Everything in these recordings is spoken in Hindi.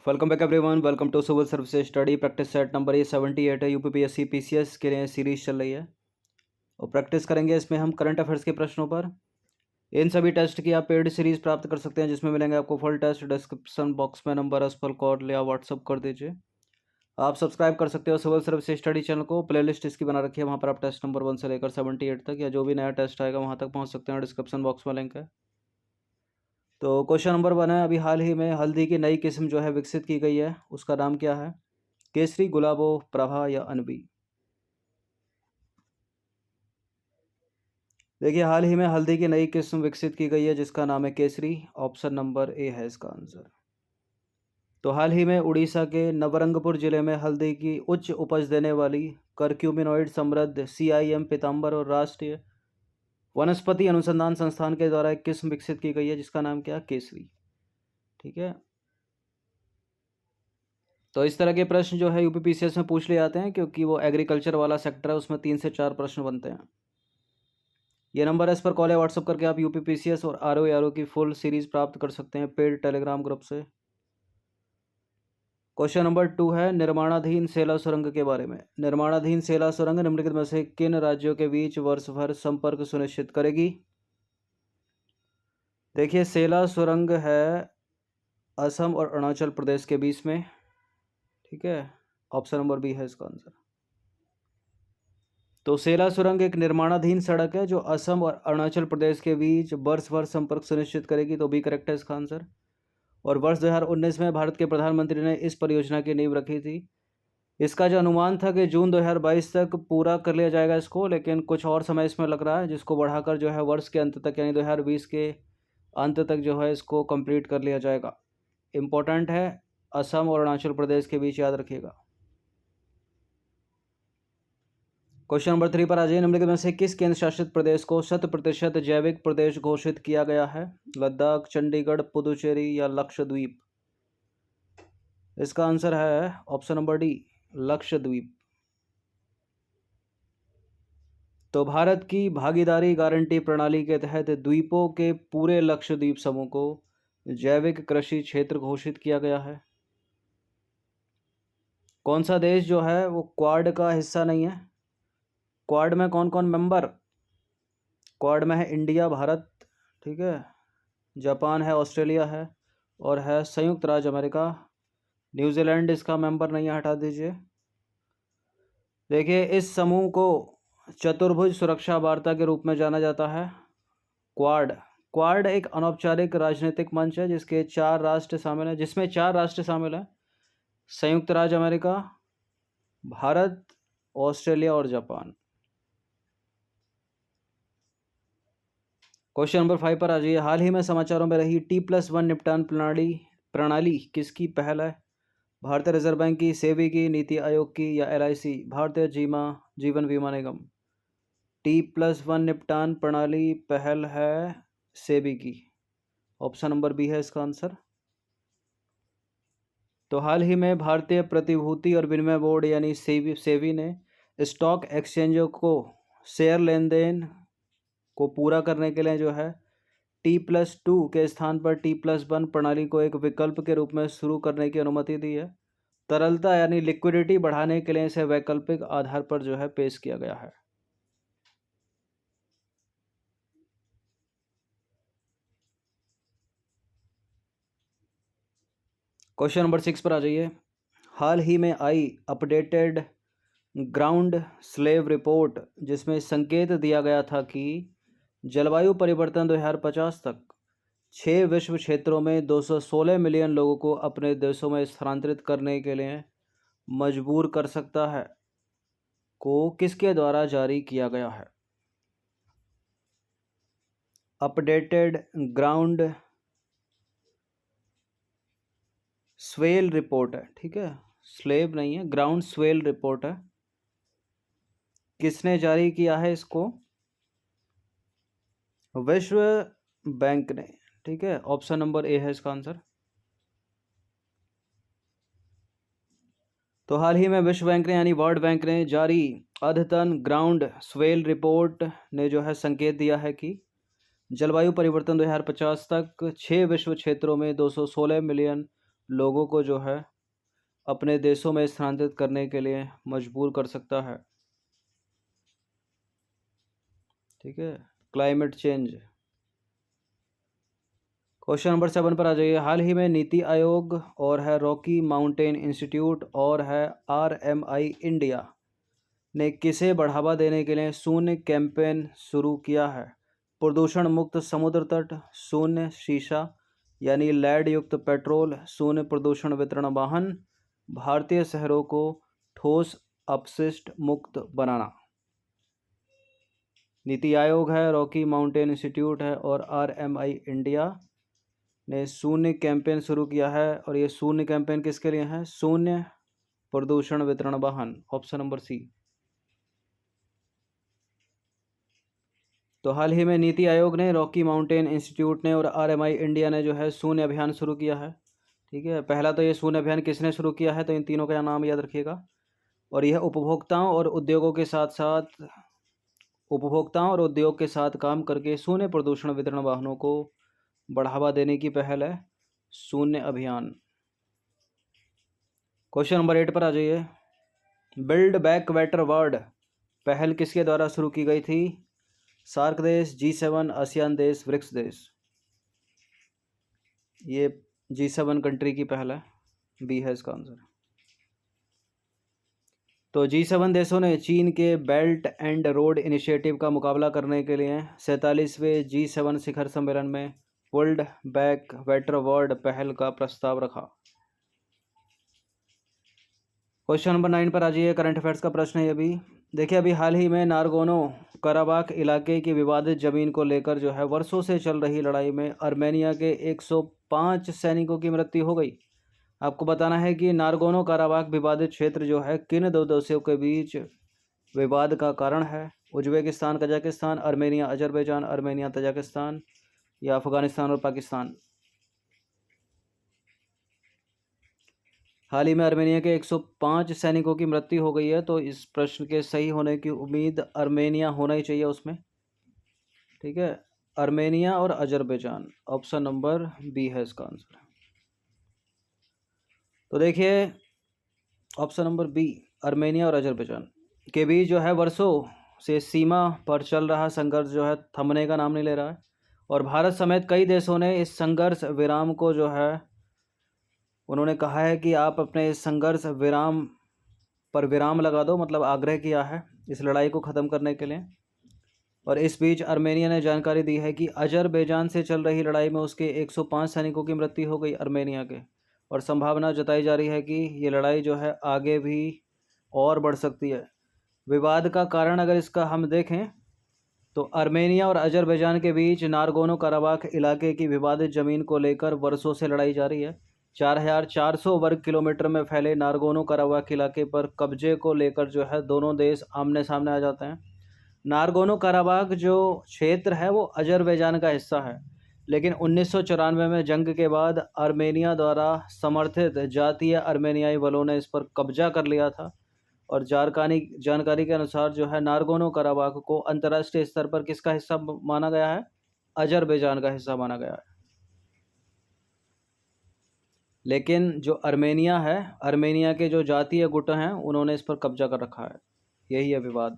Welcome back everyone. Welcome to civil service study practice set number ये 78 है। यूपीपीएससी पीसीएस के लिए सीरीज चल रही है और प्रैक्टिस करेंगे इसमें हम करंट अफेयर्स के प्रश्नों पर। इन सभी टेस्ट की आप पेड सीरीज प्राप्त कर सकते हैं जिसमें मिलेंगे आपको फुल टेस्ट। डिस्क्रिप्शन बॉक्स में नंबर उस पर कॉल या व्हाट्सअप कर दीजिए। आप सब्सक्राइब कर सकते हो सिविल सर्विस स्टडी चैनल को। प्लेलिस्ट इसकी बना रखी है, वहाँ पर आप टेस्ट नंबर 1 से लेकर 78 तक या जो भी नया टेस्ट आएगा वहाँ तक पहुँच सकते हैं। डिस्क्रिप्शन बॉक्स में लिंक है। तो क्वेश्चन नंबर 1 है, अभी हाल ही में हल्दी की नई किस्म जो है विकसित की गई है, उसका नाम क्या है? केसरी, गुलाबो, प्रभा या अनबी? देखिए, हाल ही में हल्दी की नई किस्म विकसित की गई है जिसका नाम है केसरी। ऑप्शन नंबर ए है इसका आंसर। तो हाल ही में उड़ीसा के नवरंगपुर जिले में हल्दी की उच्च उपज देने वाली करक्यूमिनॉइड समृद्ध CIM पीताम्बर और राष्ट्रीय वनस्पति अनुसंधान संस्थान के द्वारा एक किस्म विकसित की गई है जिसका नाम क्या? केसरी। ठीक है। तो इस तरह के प्रश्न जो है यूपीपीसीएस में पूछ लिए जाते हैं क्योंकि वो एग्रीकल्चर वाला सेक्टर है, उसमें 3 से 4 प्रश्न बनते हैं। ये नंबर है, इस पर कॉल या व्हाट्सअप करके आप यूपीपीसीएस और ROE की फुल सीरीज प्राप्त कर सकते हैं पेड टेलीग्राम ग्रुप से। क्वेश्चन नंबर 2 है, निर्माणाधीन सेला सुरंग के बारे में। निर्माणाधीन सेला सुरंग निम्नलिखित में से किन राज्यों के बीच वर्ष भर संपर्क सुनिश्चित करेगी? देखिए, सेला सुरंग है असम और अरुणाचल प्रदेश के बीच में। ठीक है, ऑप्शन नंबर बी है इसका आंसर। तो सेला सुरंग एक निर्माणाधीन सड़क है जो असम और अरुणाचल प्रदेश के बीच वर्ष भर संपर्क सुनिश्चित करेगी, तो बी करेक्ट है इसका आंसर। और वर्ष 2019 में भारत के प्रधानमंत्री ने इस परियोजना की नींव रखी थी। इसका जो अनुमान था कि जून 2022 तक पूरा कर लिया जाएगा इसको, लेकिन कुछ और समय इसमें लग रहा है जिसको बढ़ाकर जो है वर्ष के अंत तक यानी 2020 के अंत तक जो है इसको कंप्लीट कर लिया जाएगा। इम्पोर्टेंट है, असम और अरुणाचल प्रदेश के बीच, याद रखिएगा। क्वेश्चन नंबर 3 पर आ जाइए। निम्नलिखित में से किस केंद्र शासित प्रदेश को 100% जैविक प्रदेश घोषित किया गया है? लद्दाख, चंडीगढ़, पुदुचेरी या लक्षद्वीप? इसका आंसर है ऑप्शन नंबर डी, लक्षद्वीप। तो भारत की भागीदारी गारंटी प्रणाली के तहत द्वीपों के पूरे लक्षद्वीप समूह को जैविक कृषि क्षेत्र घोषित किया गया है। कौन सा देश जो है वो क्वाड का हिस्सा नहीं है? क्वाड में कौन कौन मेंबर? क्वाड में है इंडिया, भारत, ठीक है, जापान है, ऑस्ट्रेलिया है और है संयुक्त राज्य अमेरिका। न्यूजीलैंड इसका मेंबर नहीं है, हटा दीजिए। देखिए, इस समूह को चतुर्भुज सुरक्षा वार्ता के रूप में जाना जाता है। क्वाड क्वाड एक अनौपचारिक राजनीतिक मंच है जिसमें 4 राष्ट्र शामिल हैं। संयुक्त राज्य अमेरिका, भारत, ऑस्ट्रेलिया और जापान। क्वेश्चन नंबर 5 पर आ जाइए। हाल ही में समाचारों में रही T+1 निपटान प्रणाली किसकी पहल है? भारतीय रिजर्व बैंक की, सेबी की, नीति आयोग की या LIC भारतीय जीवन बीमा निगम? T+1 निपटान प्रणाली पहल है सेबी की। ऑप्शन नंबर बी है इसका आंसर। तो हाल ही में भारतीय प्रतिभूति और विनिमय बोर्ड यानी सेबी ने स्टॉक एक्सचेंजों को शेयर लेन देन को पूरा करने के लिए जो है T+2 के स्थान पर T+1 प्रणाली को एक विकल्प के रूप में शुरू करने की अनुमति दी है। तरलता यानी लिक्विडिटी बढ़ाने के लिए इसे वैकल्पिक आधार पर जो है पेश किया गया है। क्वेश्चन नंबर 6 पर आ जाइए। हाल ही में आई अपडेटेड ग्राउंड स्लेव रिपोर्ट जिसमें संकेत दिया गया था कि जलवायु परिवर्तन 2050 तक 6 विश्व क्षेत्रों में 216 मिलियन लोगों को अपने देशों में स्थानांतरित करने के लिए मजबूर कर सकता है, को किसके द्वारा जारी किया गया है? अपडेटेड ग्राउंड स्वेल रिपोर्ट है, ठीक है, स्लेब नहीं है, ग्राउंड स्वेल रिपोर्ट है। किसने जारी किया है इसको? विश्व बैंक ने, ठीक है, ऑप्शन नंबर ए है इसका आंसर। तो हाल ही में विश्व बैंक ने यानी वर्ल्ड बैंक ने जारी अद्यतन ग्राउंड स्वेल रिपोर्ट ने जो है संकेत दिया है कि जलवायु परिवर्तन 2050 तक 6 विश्व क्षेत्रों में 216 मिलियन लोगों को जो है अपने देशों में स्थानांतरित करने के लिए मजबूर कर सकता है। ठीक है, क्लाइमेट चेंज। क्वेश्चन नंबर 7 पर आ जाइए। हाल ही में नीति आयोग और है रॉकी माउंटेन इंस्टीट्यूट और है RMI इंडिया ने किसे बढ़ावा देने के लिए शून्य कैंपेन शुरू किया है? प्रदूषण मुक्त समुद्र तट, शून्य शीशा यानी लैड युक्त पेट्रोल, शून्य प्रदूषण वितरण वाहन, भारतीय शहरों को ठोस अपशिष्ट मुक्त बनाना। नीति आयोग है, रॉकी माउंटेन इंस्टीट्यूट है और RMI इंडिया ने शून्य कैंपेन शुरू किया है। और ये शून्य कैंपेन किसके लिए है? शून्य प्रदूषण वितरण वाहन, ऑप्शन नंबर सी। तो हाल ही में नीति आयोग ने, रॉकी माउंटेन इंस्टीट्यूट ने और RMI इंडिया ने जो है शून्य अभियान शुरू किया है। ठीक है, पहला तो ये शून्य अभियान किसने शुरू किया है, तो इन तीनों का नाम याद रखिएगा। और यह उपभोक्ताओं और उद्योग के साथ काम करके शून्य प्रदूषण वितरण वाहनों को बढ़ावा देने की पहल है, शून्य अभियान। क्वेश्चन नंबर 8 पर आ जाइए। बिल्ड बैक बेटर वर्ल्ड पहल किसके द्वारा शुरू की गई थी? सार्क देश, G7, आसियान देश, ब्रिक्स देश। ये G7 कंट्री की पहल है, बी है इसका आंसर। तो G7 देशों ने चीन के बेल्ट एंड रोड इनिशिएटिव का मुकाबला करने के लिए 47वें G7 शिखर सम्मेलन में बिल्ड बैक बेटर वर्ल्ड पहल का प्रस्ताव रखा। क्वेश्चन नंबर 9 पर आ जाइए। करंट अफेयर्स का प्रश्न है ये भी। देखिए, अभी हाल ही में नारगोनो कराबाख इलाके की विवादित जमीन को लेकर जो है वर्षों से चल रही लड़ाई में आर्मेनिया के 105 सैनिकों की मृत्यु हो गई। आपको बताना है कि नारगोनो कराबाख विवादित क्षेत्र जो है किन दो देशों के बीच विवाद का कारण है? Uzbekistan Kazakhstan, Armenia Azerbaijan, Armenia Tajikistan या अफगानिस्तान और पाकिस्तान। हाल ही में आर्मेनिया के 105 सैनिकों की मृत्यु हो गई है, तो इस प्रश्न के सही होने की उम्मीद आर्मेनिया होना ही चाहिए उसमें। ठीक है, आर्मेनिया और अजरबैजान, ऑप्शन नंबर बी है इसका आंसर। तो देखिए, ऑप्शन नंबर बी, आर्मेनिया और अजरबैजान के बीच जो है वर्षों से सीमा पर चल रहा संघर्ष जो है थमने का नाम नहीं ले रहा है। और भारत समेत कई देशों ने इस संघर्ष विराम को जो है, उन्होंने कहा है कि आप अपने इस संघर्ष विराम पर विराम लगा दो, मतलब आग्रह किया है इस लड़ाई को ख़त्म करने के लिए। और इस बीच आर्मेनिया ने जानकारी दी है कि अजरबैजान से चल रही लड़ाई में उसके 105 सैनिकों की मृत्यु हो गई आर्मेनिया के, और संभावना जताई जा रही है कि ये लड़ाई जो है आगे भी और बढ़ सकती है। विवाद का कारण अगर इसका हम देखें तो आर्मेनिया और अजरबैजान के बीच नारगोनो कराबाख इलाके की विवादित ज़मीन को लेकर वर्षों से लड़ाई जारी है। 4400 वर्ग किलोमीटर में फैले नारगोनो कराबाख इलाके पर कब्जे को लेकर जो है दोनों देश आमने सामने आ जाते हैं। नारगोनो कराबाख जो क्षेत्र है वो अजरबैजान का हिस्सा है, लेकिन 1994 में जंग के बाद आर्मेनिया द्वारा समर्थित जातीय आर्मेनियाई बलों ने इस पर कब्जा कर लिया था। और जानकारी के अनुसार जो है नारगोनो कराबाख को अंतर्राष्ट्रीय स्तर पर किसका हिस्सा माना गया है? अजरबैजान का हिस्सा माना गया है। लेकिन जो आर्मेनिया है, आर्मेनिया के जो जातीय गुट हैं उन्होंने इस पर कब्जा कर रखा है, यही है विवाद।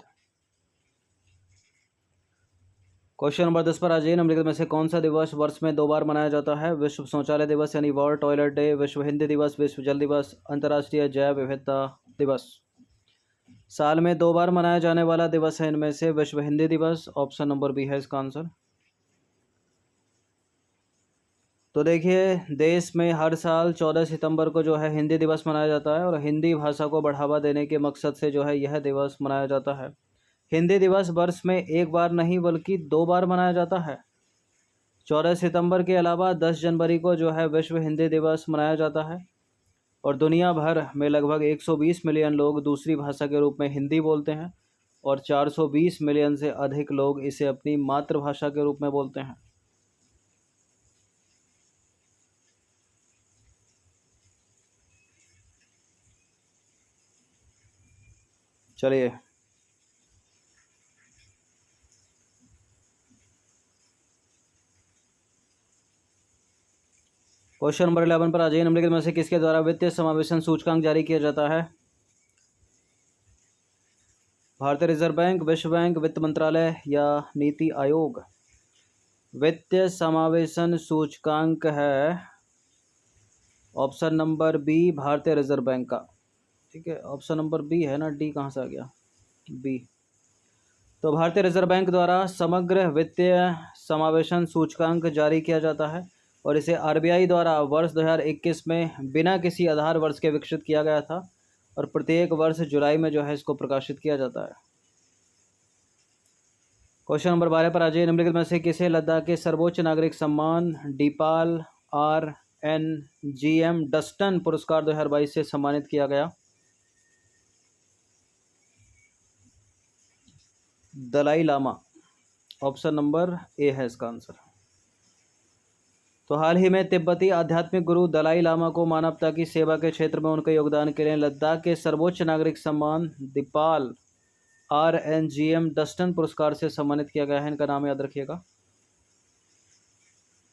क्वेश्चन नंबर 10 पर आ जाइए। निम्नलिखित में से कौन सा दिवस वर्ष में 2 बार मनाया जाता है? विश्व शौचालय दिवस यानी वर्ल्ड टॉयलेट डे, विश्व हिंदी दिवस, विश्व जल दिवस, अंतर्राष्ट्रीय जैव विविधता दिवस। साल में 2 बार मनाया जाने वाला दिवस है इनमें से विश्व हिंदी दिवस, ऑप्शन नंबर बी है इसका आंसर। तो देखिए, देश में हर साल 14 सितंबर को जो है हिंदी दिवस मनाया जाता है, और हिंदी भाषा को बढ़ावा देने के मकसद से जो है यह दिवस मनाया जाता है। हिंदी दिवस वर्ष में 1 बार नहीं बल्कि 2 बार मनाया जाता है। 14 सितंबर के अलावा 10 जनवरी को जो है विश्व हिंदी दिवस मनाया जाता है। और दुनिया भर में लगभग 120 मिलियन लोग दूसरी भाषा के रूप में हिंदी बोलते हैं, और 420 मिलियन से अधिक लोग इसे अपनी मातृभाषा के रूप में बोलते हैं। चलिए, क्वेश्चन नंबर 11 पर आ जाइए। निम्नलिखित में से किसके द्वारा वित्तीय समावेशन सूचकांक जारी किया जाता है? भारतीय रिजर्व बैंक, विश्व बैंक, वित्त मंत्रालय या नीति आयोग? वित्तीय समावेशन सूचकांक है ऑप्शन नंबर बी, भारतीय रिजर्व बैंक का। ठीक है, ऑप्शन नंबर बी है ना, डी कहाँ से आ गया? बी। तो भारतीय रिजर्व बैंक द्वारा समग्र वित्तीय समावेशन सूचकांक जारी किया जाता है और इसे आरबीआई द्वारा वर्ष 2021 में बिना किसी आधार वर्ष के विकसित किया गया था और प्रत्येक वर्ष जुलाई में जो है इसको प्रकाशित किया जाता है। क्वेश्चन नंबर 12 पर आ जाइए। निम्नलिखित में से किसे लद्दाख के सर्वोच्च नागरिक सम्मान डीपाल RNGM डस्टन पुरस्कार 2022 से सम्मानित किया गया? Dalai Lama, option number A है इसका आंसर। तो हाल ही में तिब्बती आध्यात्मिक गुरु दलाई लामा को मानवता की सेवा के क्षेत्र में उनके योगदान के लिए लद्दाख के सर्वोच्च नागरिक सम्मान दीपाल RNGM डस्टन पुरस्कार से सम्मानित किया गया है। इनका नाम याद रखिएगा।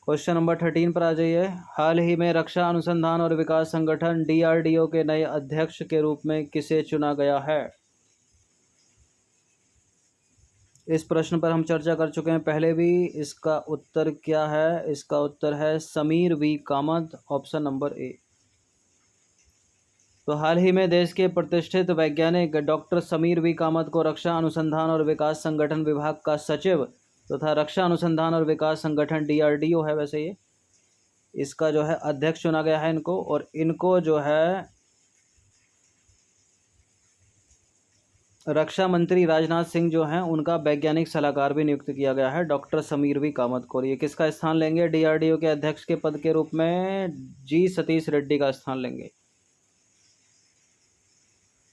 क्वेश्चन नंबर 13 पर आ जाइए। हाल ही में रक्षा अनुसंधान और विकास संगठन DRDO के नए अध्यक्ष के रूप में किसे चुना गया है? इस प्रश्न पर हम चर्चा कर चुके हैं पहले भी। इसका उत्तर क्या है? इसका उत्तर है Sameer V Kamath, option number A. तो हाल ही में देश के प्रतिष्ठित वैज्ञानिक डॉक्टर समीर वी कामत को रक्षा अनुसंधान और विकास संगठन विभाग का सचिव तथा रक्षा अनुसंधान और विकास संगठन DRDO है वैसे ये, इसका जो है अध्यक्ष चुना गया है इनको। और इनको जो है रक्षा मंत्री राजनाथ सिंह जो हैं उनका वैज्ञानिक सलाहकार भी नियुक्त किया गया है डॉक्टर समीर वी कामत को। ये किसका स्थान लेंगे DRDO के अध्यक्ष के पद के रूप में? जी सतीश रेड्डी का स्थान लेंगे।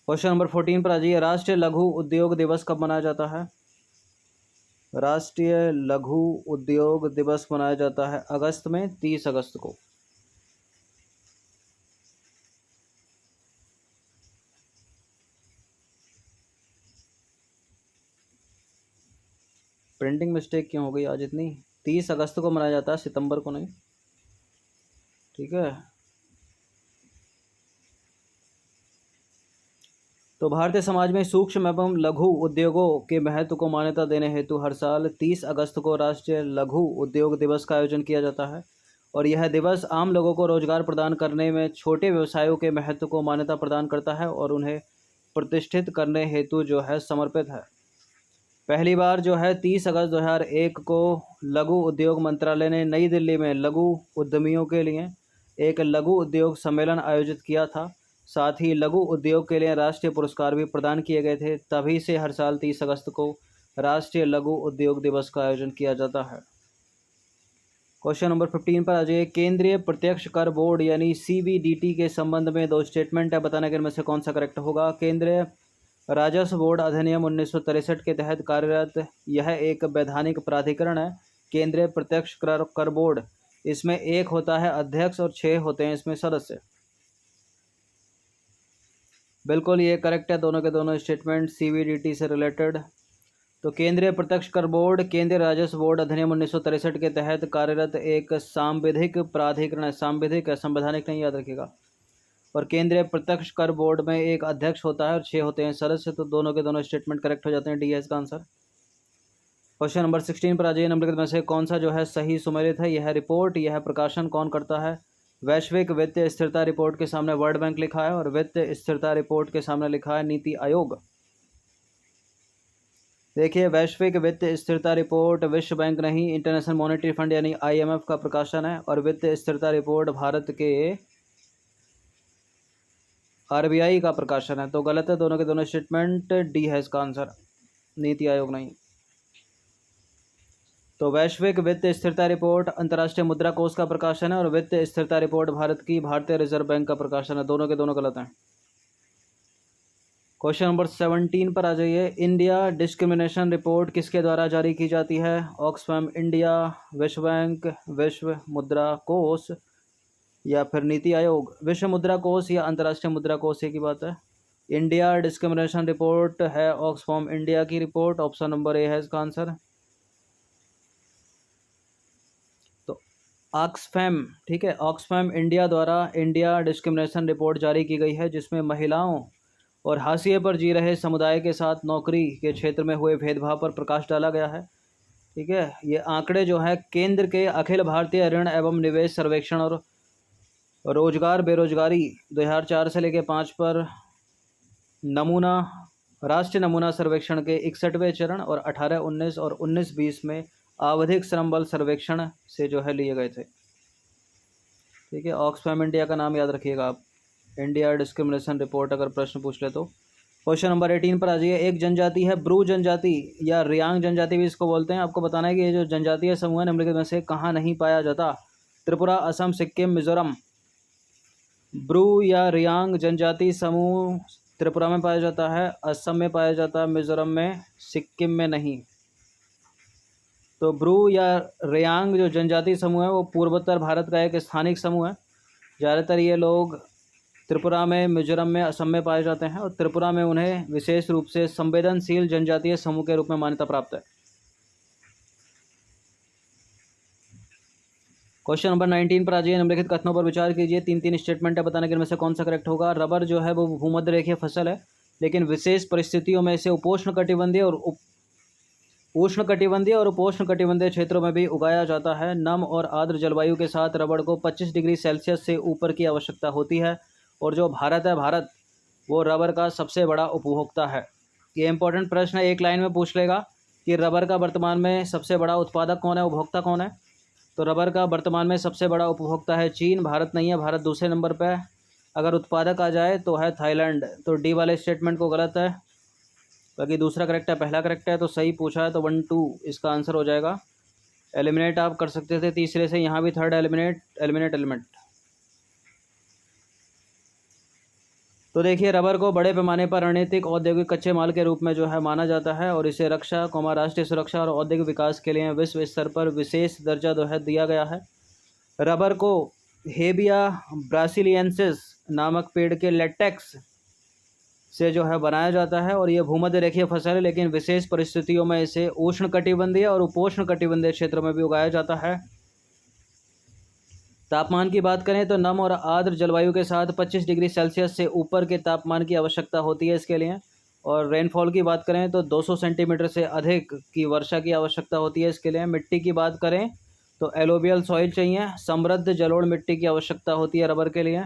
क्वेश्चन नंबर 14 पर आ जाइए। राष्ट्रीय लघु उद्योग दिवस कब मनाया जाता है? राष्ट्रीय लघु उद्योग दिवस मनाया जाता है अगस्त में, 30 अगस्त को। प्रिंटिंग मिस्टेक क्यों हो गई आज इतनी? 30 अगस्त को मनाया जाता है, सितंबर को नहीं। ठीक है। तो भारतीय समाज में सूक्ष्म एवं लघु उद्योगों के महत्व को मान्यता देने हेतु हर साल 30 अगस्त को राष्ट्रीय लघु उद्योग दिवस का आयोजन किया जाता है और यह दिवस आम लोगों को रोजगार प्रदान करने में छोटे व्यवसायों के महत्व को मान्यता प्रदान करता है और उन्हें प्रतिष्ठित करने हेतु जो है समर्पित है। पहली बार जो है 30 अगस्त 2001 को लघु उद्योग मंत्रालय ने नई दिल्ली में लघु उद्यमियों के लिए एक लघु उद्योग सम्मेलन आयोजित किया था। साथ ही लघु उद्योग के लिए राष्ट्रीय पुरस्कार भी प्रदान किए गए थे। तभी से हर साल 30 अगस्त को राष्ट्रीय लघु उद्योग दिवस का आयोजन किया जाता है। क्वेश्चन नंबर 15 पर आ जाइए। केंद्रीय प्रत्यक्ष कर बोर्ड यानी CBDT के संबंध में दो स्टेटमेंट है, बताने के इनमें से कौन सा करेक्ट होगा? केंद्रीय राजस्व बोर्ड अधिनियम 1963 के तहत कार्यरत यह एक वैधानिक प्राधिकरण है। केंद्रीय प्रत्यक्ष कर बोर्ड, इसमें एक होता है अध्यक्ष और 6 होते हैं इसमें सदस्य। बिल्कुल ये करेक्ट है, दोनों के दोनों स्टेटमेंट CBDT से रिलेटेड। तो केंद्रीय प्रत्यक्ष कर बोर्ड केंद्रीय राजस्व बोर्ड अधिनियम 1963 के तहत कार्यरत एक सांविधिक प्राधिकरण है। सांविधिक है, संवैधानिक नहीं, याद रखिएगा। और केंद्रीय प्रत्यक्ष कर बोर्ड में एक अध्यक्ष होता है और 6 होते हैं सदस्य। तो दोनों के दोनों स्टेटमेंट करेक्ट हो जाते हैं, डी है इसका आंसर। क्वेश्चन नंबर 16 पर आ जाइए। निम्नलिखित में से कौन सा जो है सही सुमेलित है? यह रिपोर्ट, यह प्रकाशन कौन करता है? वैश्विक वित्तीय स्थिरता रिपोर्ट के सामने वर्ल्ड बैंक लिखा है और वित्तीय स्थिरता रिपोर्ट के सामने लिखा है नीति आयोग। देखिए, वैश्विक वित्तीय स्थिरता रिपोर्ट विश्व बैंक नहीं, इंटरनेशनल मॉनेटरी फंड यानी IMF का प्रकाशन है और वित्तीय स्थिरता रिपोर्ट भारत के RBI का प्रकाशन है। तो गलत है दोनों के दोनों स्टेटमेंट, डी है इसका आंसर, नीति आयोग नहीं। तो वैश्विक वित्तीय स्थिरता रिपोर्ट अंतर्राष्ट्रीय मुद्रा कोष का प्रकाशन है और वित्तीय स्थिरता रिपोर्ट भारत की भारतीय रिजर्व बैंक का प्रकाशन है। दोनों के दोनों गलत हैं। क्वेश्चन नंबर 17 पर आ जाइए। इंडिया डिस्क्रिमिनेशन रिपोर्ट किसके द्वारा जारी की जाती है? ऑक्सफैम इंडिया, विश्व बैंक, विश्व मुद्रा कोष या फिर नीति आयोग? विश्व मुद्रा कोष या अंतर्राष्ट्रीय मुद्रा कोष, एक ही बात है। इंडिया डिस्क्रिमिनेशन रिपोर्ट है ऑक्सफैम इंडिया की रिपोर्ट, ऑप्शन नंबर ए है इसका आंसर। तो ऑक्सफैम, ठीक है, ऑक्सफैम इंडिया द्वारा इंडिया डिस्क्रिमिनेशन रिपोर्ट जारी की गई है, जिसमें महिलाओं और हाशिए पर जी रहे समुदाय के साथ नौकरी के क्षेत्र में हुए भेदभाव पर प्रकाश डाला गया है। ठीक है, ये आंकड़े जो है केंद्र के अखिल भारतीय ऋण एवं निवेश सर्वेक्षण और रोजगार बेरोजगारी 2004 से लेकर 5 पर नमूना राष्ट्रीय नमूना सर्वेक्षण के 61वें चरण और 18-19 और 19-20 में आवधिक श्रम बल सर्वेक्षण से जो है लिए गए थे। ठीक है, ऑक्सफैम इंडिया का नाम याद रखिएगा आप, इंडिया डिस्क्रिमिनेशन रिपोर्ट अगर प्रश्न पूछ ले तो। क्वेश्चन नंबर 18 पर आ जाइए। एक जनजाति है ब्रू जनजाति या रियांग जनजाति भी इसको बोलते हैं। आपको बताना है कि ये जो जनजातीय समूह है निम्नलिखित में से कहाँ नहीं पाया जाता? त्रिपुरा, असम, सिक्किम, मिजोरम। ब्रू या रियांग जनजाति समूह त्रिपुरा में पाया जाता है, असम में पाया जाता है, मिजोरम में, सिक्किम में नहीं। तो ब्रू या रियांग जो जनजाति समूह है वो पूर्वोत्तर भारत का एक स्थानिक समूह है। ज़्यादातर ये लोग त्रिपुरा में, मिजोरम में, असम में पाए जाते हैं और त्रिपुरा में उन्हें विशेष रूप से संवेदनशील जनजातीय समूह के रूप में मान्यता प्राप्त है। क्वेश्चन नंबर 19 पर आ जाइए। निम्नलिखित कथनों पर विचार कीजिए। 3 स्टेटमेंट है, बताने के इनमें से कौन सा करेक्ट होगा? रबर जो है वो भूमध्य रेखीय फसल है, लेकिन विशेष परिस्थितियों में इसे उपोष्णकटिबंधीय और उष्णकटिबंधीय और उपोष्णकटिबंधीय क्षेत्रों में भी उगाया जाता है। नम और आर्द्र जलवायु के साथ रबड़ को 25 डिग्री सेल्सियस से ऊपर की आवश्यकता होती है और जो भारत है, भारत वो रबर का सबसे बड़ा उपभोक्ता है। ये इंपॉर्टेंट प्रश्न है, एक लाइन में पूछ लेगा कि रबर का वर्तमान में सबसे बड़ा उत्पादक कौन है, उपभोक्ता कौन है? तो रबर का वर्तमान में सबसे बड़ा उपभोक्ता है चीन, भारत नहीं है। भारत दूसरे नंबर पर। अगर उत्पादक आ जाए तो है थाईलैंड। तो डी वाले स्टेटमेंट को गलत है, बाकी दूसरा करेक्ट है, पहला करेक्ट है। तो सही पूछा है तो 1 2 इसका आंसर हो जाएगा। एलिमिनेट आप कर सकते थे तीसरे से, यहाँ भी थर्ड एलिमिनेट। तो देखिए, रबर को बड़े पैमाने पर रणनीतिक औद्योगिक कच्चे माल के रूप में जो है माना जाता है और इसे रक्षा, राष्ट्रीय सुरक्षा और औद्योगिक विकास के लिए विश्व स्तर पर विशेष दर्जा जो है दिया गया है। रबर को हेबिया ब्रासिलियंसिस नामक पेड़ के लेटेक्स से जो है बनाया जाता है और यह भूमध्य रेखीय फसल है, लेकिन विशेष परिस्थितियों में इसे उष्णकटिबंधीय और उपोष्णकटिबंधीय क्षेत्रों में भी उगाया जाता है। तापमान की बात करें तो नम और आर्द्र जलवायु के साथ 25 डिग्री सेल्सियस से ऊपर के तापमान की आवश्यकता होती है इसके लिए। और रेनफॉल की बात करें तो 200 सेंटीमीटर से अधिक की वर्षा की आवश्यकता होती है इसके लिए। मिट्टी की बात करें तो एलोबियल सॉइल चाहिए, समृद्ध जलोढ़ मिट्टी की आवश्यकता होती है रबर के लिए।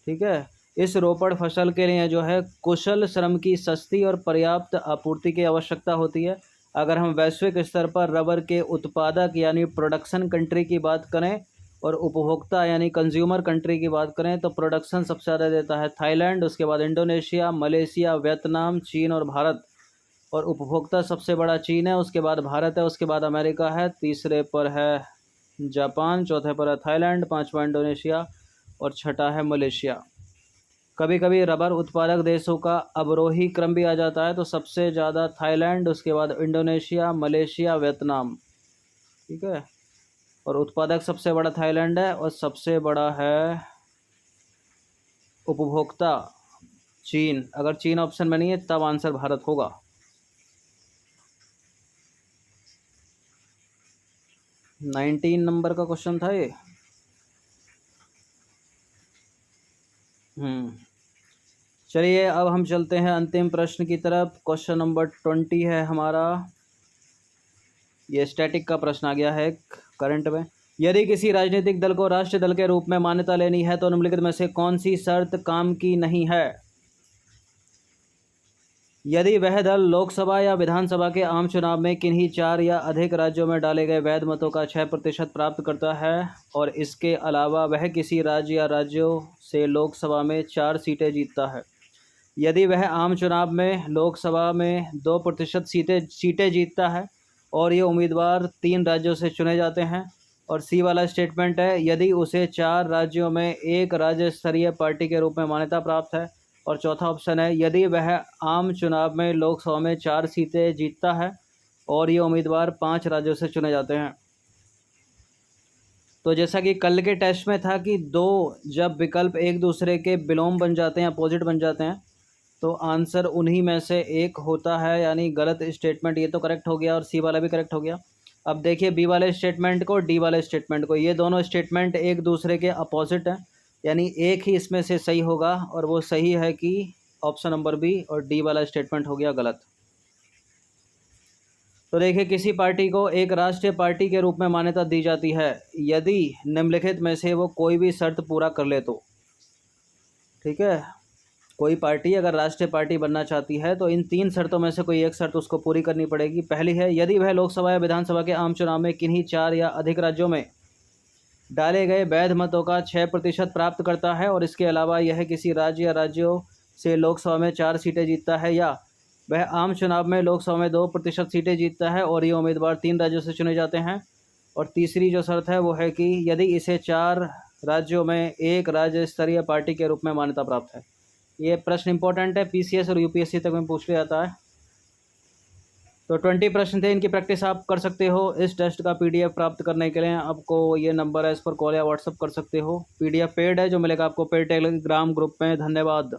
ठीक है, इस रोपड़ फसल के लिए जो है कुशल श्रम की सस्ती और पर्याप्त आपूर्ति की आवश्यकता होती है। अगर हम वैश्विक स्तर पर रबर के उत्पादक यानी प्रोडक्शन कंट्री की बात करें और उपभोक्ता यानी कंज्यूमर कंट्री की बात करें तो प्रोडक्शन सबसे ज़्यादा देता है थाईलैंड, उसके बाद इंडोनेशिया, मलेशिया, वियतनाम, चीन और भारत। और उपभोक्ता सबसे बड़ा चीन है, उसके बाद भारत है, उसके बाद अमेरिका है, तीसरे पर है जापान, चौथे पर है थाईलैंड, पाँचवा इंडोनेशिया और छठा है मलेशिया। कभी कभी रबर उत्पादक देशों का अवरोही क्रम भी आ जाता है, तो सबसे ज़्यादा थाईलैंड, उसके बाद इंडोनेशिया, मलेशिया, वियतनाम। ठीक है, और उत्पादक सबसे बड़ा थाईलैंड है और सबसे बड़ा है उपभोक्ता चीन। अगर चीन ऑप्शन में नहीं है तब आंसर भारत होगा। नाइनटीन नंबर का क्वेश्चन था ये। चलिए अब हम चलते हैं अंतिम प्रश्न की तरफ। क्वेश्चन नंबर 20 है हमारा। ये स्टैटिक का प्रश्न आ गया है करंट में। यदि किसी राजनीतिक दल को राष्ट्रीय दल के रूप में मान्यता लेनी है तो निम्नलिखित में से कौन सी शर्त काम की नहीं है? यदि वह दल लोकसभा या विधानसभा के आम चुनाव में किन्हीं 4 या अधिक राज्यों में डाले गए वैध मतों का 6% प्राप्त करता है और इसके अलावा वह किसी राज्य या राज्यों से लोकसभा में 4 सीटें जीतता है। यदि वह आम चुनाव में लोकसभा में 2% सीटें जीतता है और ये उम्मीदवार 3 राज्यों से चुने जाते हैं। और सी वाला स्टेटमेंट है, यदि उसे 4 राज्यों में एक राज्य स्तरीय पार्टी के रूप में मान्यता प्राप्त है। और चौथा ऑप्शन है, यदि वह आम चुनाव में लोकसभा में 4 सीटें जीतता है और ये उम्मीदवार 5 राज्यों से चुने जाते हैं। तो जैसा कि कल के टेस्ट में था कि जब विकल्प एक दूसरे के विलोम बन जाते हैं, अपोजिट बन जाते हैं, तो आंसर उन्हीं में से एक होता है, यानी गलत स्टेटमेंट ये तो करेक्ट हो गया और सी वाला भी करेक्ट हो गया। अब देखिए बी वाले स्टेटमेंट को, डी वाले स्टेटमेंट को, ये दोनों स्टेटमेंट एक दूसरे के अपोजिट हैं, यानी एक ही इसमें से सही होगा और वो सही है कि ऑप्शन नंबर बी, और डी वाला स्टेटमेंट हो गया गलत। तो देखिए किसी पार्टी को एक राष्ट्रीय पार्टी के रूप में मान्यता दी जाती है यदि निम्नलिखित में से वो कोई भी शर्त पूरा कर ले तो। ठीक है, कोई पार्टी अगर राष्ट्रीय पार्टी बनना चाहती है तो इन 3 शर्तों में से कोई एक शर्त उसको पूरी करनी पड़ेगी। पहली है, यदि वह लोकसभा या विधानसभा के आम चुनाव में किन्हीं 4 या अधिक राज्यों में डाले गए वैध मतों का 6% प्राप्त करता है और इसके अलावा यह किसी राज्य या राज्यों से लोकसभा में 4 सीटें जीतता है, या वह आम चुनाव में लोकसभा में 2% सीटें जीतता है और ये उम्मीदवार 3 राज्यों से चुने जाते हैं। और तीसरी जो शर्त है वो है कि यदि इसे 4 राज्यों में एक राज्य स्तरीय पार्टी के रूप में मान्यता प्राप्त है। ये प्रश्न इंपॉर्टेंट है, पीसीएस और यूपीएससी तक में पूछ लिया जाता है। तो 20 प्रश्न थे, इनकी प्रैक्टिस आप कर सकते हो। इस टेस्ट का पीडीएफ प्राप्त करने के लिए आपको ये नंबर है, इस पर कॉल या व्हाट्सअप कर सकते हो। पीडीएफ पेड है, जो मिलेगा आपको पेड टेलीग्राम ग्रुप में। धन्यवाद।